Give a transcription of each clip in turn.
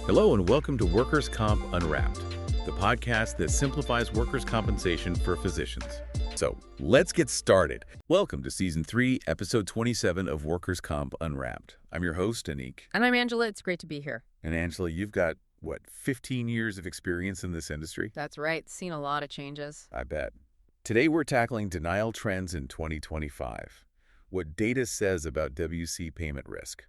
Hello and welcome to Workers' Comp Unwrapped, the podcast that simplifies workers' compensation for physicians. So, let's get started. Welcome to Season 3, Episode 27 of Workers' Comp Unwrapped. I'm your host, Anique. And I'm Angela. It's great to be here. And Angela, you've got, 15 years of experience in this industry? That's right. Seen a lot of changes. I bet. Today we're tackling denial trends in 2025. What data says about WC payment risk.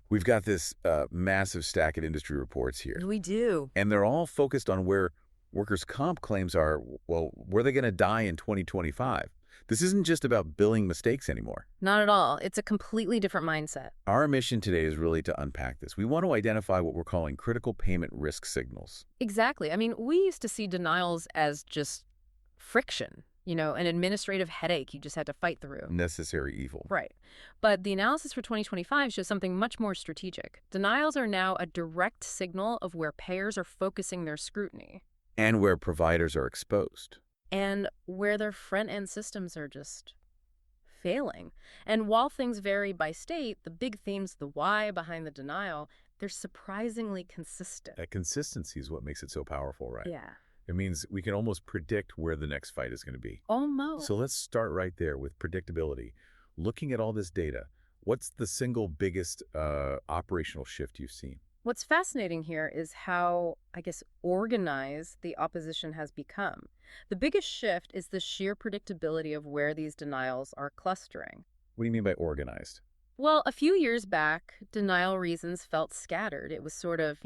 We've got this massive stack of industry reports here. We do. And they're all focused on where workers' comp claims are, where they're going to die in 2025. This isn't just about billing mistakes anymore. Not at all. It's a completely different mindset. Our mission today is really to unpack this. We want to identify what we're calling critical payment risk signals. Exactly. I mean, we used to see denials as just friction, an administrative headache you just had to fight through. Necessary evil. Right. But the analysis for 2025 shows something much more strategic. Denials are now a direct signal of where payers are focusing their scrutiny. And where providers are exposed. And where their front-end systems are just failing. And while things vary by state, the big themes, the why behind the denial, they're surprisingly consistent. That consistency is what makes it so powerful, right? Yeah. It means we can almost predict where the next fight is going to be. Almost. So let's start right there with predictability. Looking at all this data, what's the single biggest operational shift you've seen? What's fascinating here is how, organized the opposition has become. The biggest shift is the sheer predictability of where these denials are clustering. What do you mean by organized? Well, a few years back, denial reasons felt scattered. It was sort of,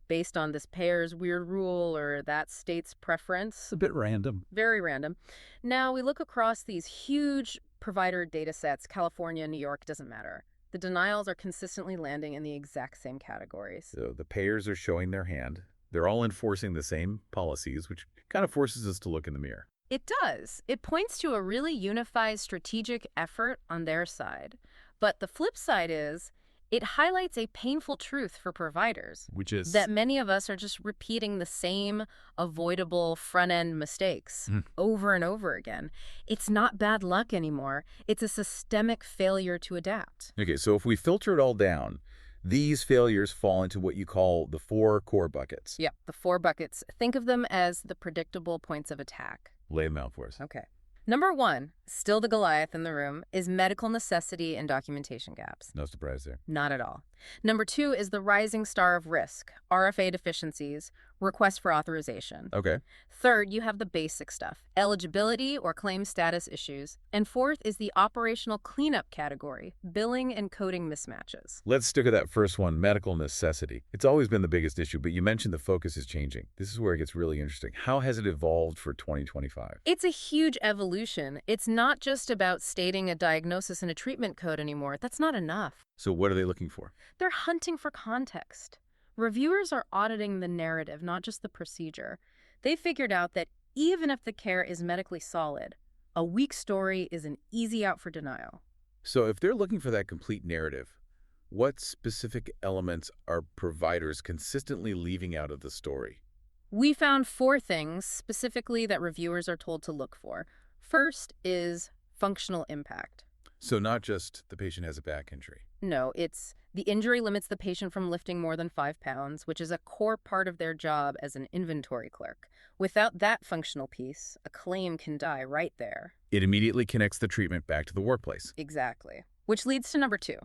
based on this payer's weird rule or that state's preference. It's a bit random. Very random. Now we look across these huge provider data sets, California, New York, doesn't matter. The denials are consistently landing in the exact same categories. So the payers are showing their hand. They're all enforcing the same policies, which kind of forces us to look in the mirror. It does. It points to a really unified strategic effort on their side. But the flip side is, it highlights a painful truth for providers. Which is? That many of us are just repeating the same avoidable front-end mistakes over and over again. It's not bad luck anymore. It's a systemic failure to adapt. Okay, so if we filter it all down, these failures fall into what you call the 4 core buckets. Yep, the 4 buckets. Think of them as the predictable points of attack. Lay them out for us. Okay. Number 1, still the Goliath in the room, is medical necessity and documentation gaps. No surprise there. Not at all. Number 2 is the rising star of risk, RFA deficiencies, request for authorization. Okay. Third, you have the basic stuff, eligibility or claim status issues. And fourth is the operational cleanup category, billing and coding mismatches. Let's stick with that first one, medical necessity. It's always been the biggest issue, but you mentioned the focus is changing. This is where it gets really interesting. How has it evolved for 2025? It's a huge evolution. It's not just about stating a diagnosis and a treatment code anymore. That's not enough. So what are they looking for? They're hunting for context. Reviewers are auditing the narrative, not just the procedure. They figured out that even if the care is medically solid, a weak story is an easy out for denial. So if they're looking for that complete narrative, what specific elements are providers consistently leaving out of the story? We found 4 things specifically that reviewers are told to look for. First is functional impact. So not just the patient has a back injury. No, it's the injury limits the patient from lifting more than 5 pounds, which is a core part of their job as an inventory clerk. Without that functional piece, a claim can die right there. It immediately connects the treatment back to the workplace. Exactly. Which leads to number 2,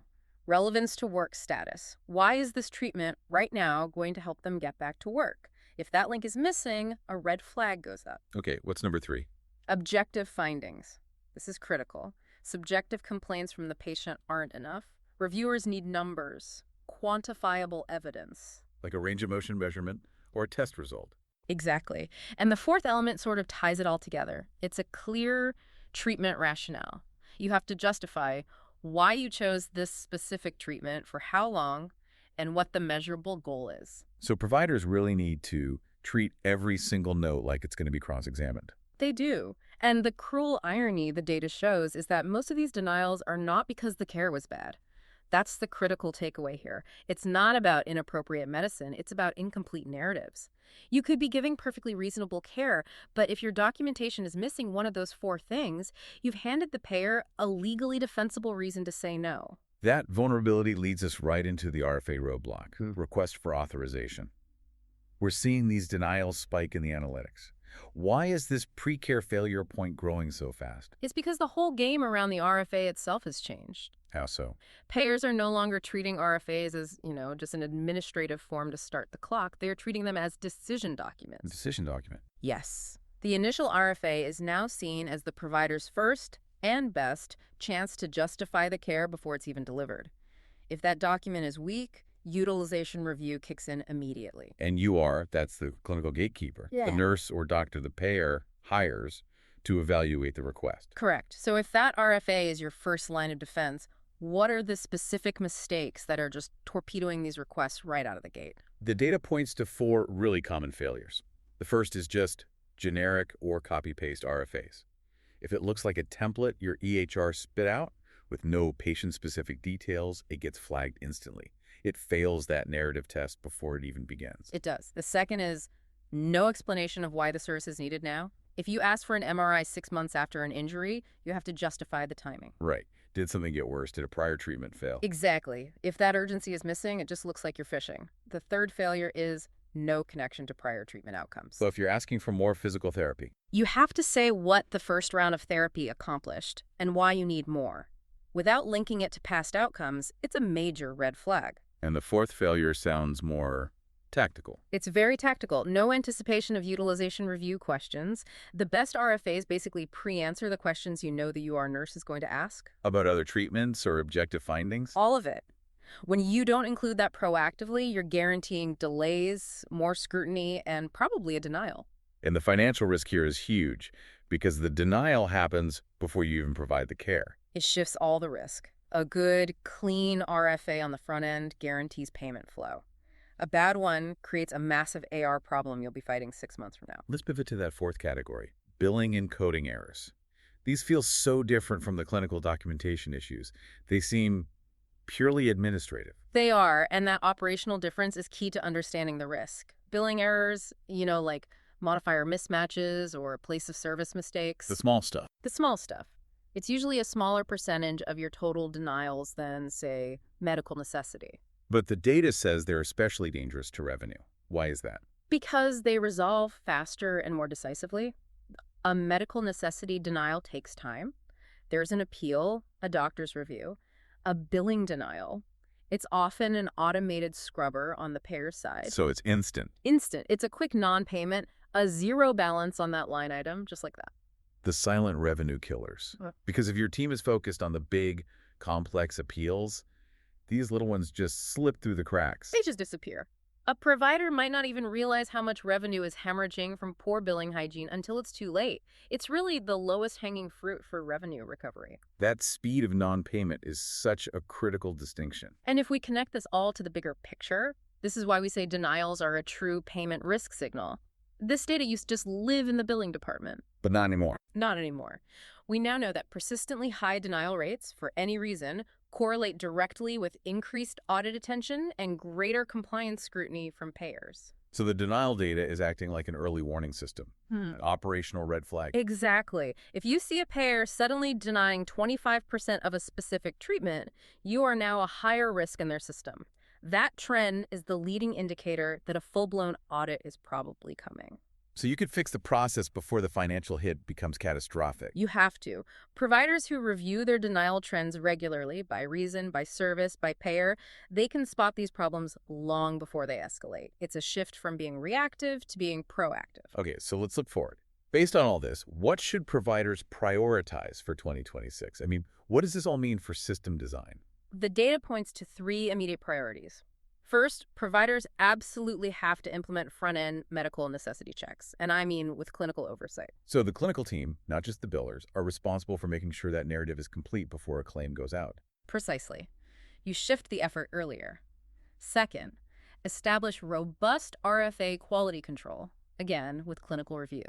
relevance to work status. Why is this treatment right now going to help them get back to work? If that link is missing, a red flag goes up. Okay, what's number 3? Objective findings. This is critical. Subjective complaints from the patient aren't enough. Reviewers need numbers, quantifiable evidence. Like a range of motion measurement or a test result. Exactly. And the 4th element sort of ties it all together. It's a clear treatment rationale. You have to justify why you chose this specific treatment, for how long, and what the measurable goal is. So providers really need to treat every single note like it's going to be cross-examined. They do. And the cruel irony the data shows is that most of these denials are not because the care was bad. That's the critical takeaway here. It's not about inappropriate medicine. It's about incomplete narratives. You could be giving perfectly reasonable care, but if your documentation is missing one of those 4 things, you've handed the payer a legally defensible reason to say no. That vulnerability leads us right into the RFA roadblock, request for authorization. We're seeing these denials spike in the analytics. Why is this pre-care failure point growing so fast? It's because the whole game around the RFA itself has changed. How so? Payers are no longer treating RFAs as, just an administrative form to start the clock. They're treating them as decision documents. Decision document. Yes. The initial RFA is now seen as the provider's first and best chance to justify the care before it's even delivered. If that document is weak, utilization review kicks in immediately. And that's the clinical gatekeeper, the nurse or doctor the payer hires to evaluate the request. Correct. So if that RFA is your first line of defense, what are the specific mistakes that are just torpedoing these requests right out of the gate? The data points to 4 really common failures. The first is just generic or copy-paste RFAs. If it looks like a template your EHR spit out with no patient-specific details, it gets flagged instantly. It fails that narrative test before it even begins. It does. The second is no explanation of why the service is needed now. If you ask for an MRI 6 months after an injury, you have to justify the timing. Right. Did something get worse? Did a prior treatment fail? Exactly. If that urgency is missing, it just looks like you're fishing. The third failure is no connection to prior treatment outcomes. So if you're asking for more physical therapy, you have to say what the first round of therapy accomplished and why you need more. Without linking it to past outcomes, it's a major red flag. And the fourth failure sounds more tactical. It's very tactical. No anticipation of utilization review questions. The best RFAs basically pre-answer the questions you know the UR nurse is going to ask. About other treatments or objective findings? All of it. When you don't include that proactively, you're guaranteeing delays, more scrutiny, and probably a denial. And the financial risk here is huge because the denial happens before you even provide the care. It shifts all the risk. A good, clean RFA on the front end guarantees payment flow. A bad one creates a massive AR problem you'll be fighting 6 months from now. Let's pivot to that fourth category, billing and coding errors. These feel so different from the clinical documentation issues. They seem purely administrative. They are, and that operational difference is key to understanding the risk. Billing errors, like modifier mismatches or place of service mistakes. The small stuff. The small stuff. It's usually a smaller percentage of your total denials than, say, medical necessity. But the data says they're especially dangerous to revenue. Why is that? Because they resolve faster and more decisively. A medical necessity denial takes time. There's an appeal, a doctor's review. A billing denial, it's often an automated scrubber on the payer's side. So it's instant. Instant. It's a quick non-payment, a zero balance on that line item, just like that. The silent revenue killers. Because if your team is focused on the big, complex appeals, these little ones just slip through the cracks. They just disappear. A provider might not even realize how much revenue is hemorrhaging from poor billing hygiene until it's too late. It's really the lowest hanging fruit for revenue recovery. That speed of non-payment is such a critical distinction. And if we connect this all to the bigger picture, this is why we say denials are a true payment risk signal. This data used to just live in the billing department. But not anymore. Not anymore. We now know that persistently high denial rates, for any reason, correlate directly with increased audit attention and greater compliance scrutiny from payers. So the denial data is acting like an early warning system, an operational red flag. Exactly. If you see a payer suddenly denying 25% of a specific treatment, you are now a higher risk in their system. That trend is the leading indicator that a full-blown audit is probably coming. So you could fix the process before the financial hit becomes catastrophic. You have to. Providers who review their denial trends regularly, by reason, by service, by payer, they can spot these problems long before they escalate. It's a shift from being reactive to being proactive. Okay, so let's look forward. Based on all this, what should providers prioritize for 2026? I mean, what does this all mean for system design? The data points to 3 immediate priorities. First, providers absolutely have to implement front-end medical necessity checks, and I mean with clinical oversight. So the clinical team, not just the billers, are responsible for making sure that narrative is complete before a claim goes out. Precisely. You shift the effort earlier. Second, establish robust RFA quality control, again with clinical review.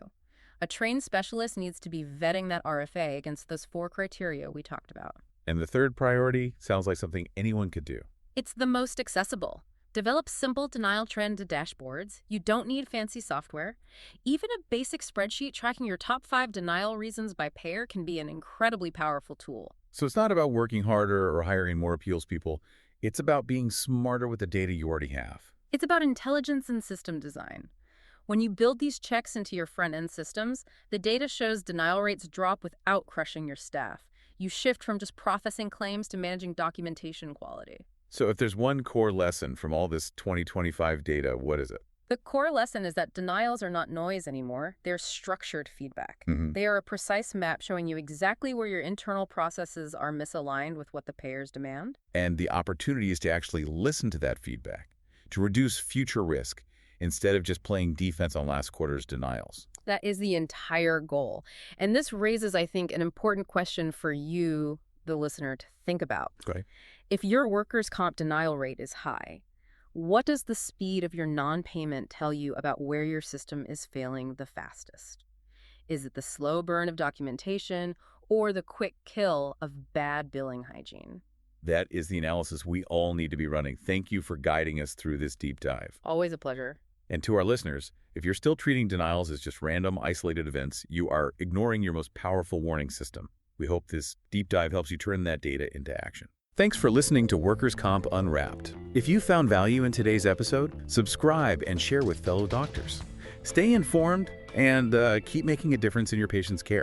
A trained specialist needs to be vetting that RFA against those 4 criteria we talked about. And the third priority sounds like something anyone could do. It's the most accessible. Develop simple denial trend dashboards. You don't need fancy software. Even a basic spreadsheet tracking your top 5 denial reasons by payer can be an incredibly powerful tool. So it's not about working harder or hiring more appeals people. It's about being smarter with the data you already have. It's about intelligence and system design. When you build these checks into your front-end systems, the data shows denial rates drop without crushing your staff. You shift from just processing claims to managing documentation quality. So if there's one core lesson from all this 2025 data, what is it? The core lesson is that denials are not noise anymore. They're structured feedback. They are a precise map showing you exactly where your internal processes are misaligned with what the payers demand. And the opportunity is to actually listen to that feedback, to reduce future risk, instead of just playing defense on last quarter's denials. That is the entire goal. And this raises, I think, an important question for you, the listener, to think about. Okay. If your workers' comp denial rate is high, what does the speed of your non-payment tell you about where your system is failing the fastest? Is it the slow burn of documentation or the quick kill of bad billing hygiene? That is the analysis we all need to be running. Thank you for guiding us through this deep dive. Always a pleasure. And to our listeners, if you're still treating denials as just random, isolated events, you are ignoring your most powerful warning system. We hope this deep dive helps you turn that data into action. Thanks for listening to Workers' Comp Unwrapped. If you found value in today's episode, subscribe and share with fellow doctors. Stay informed and keep making a difference in your patient's care.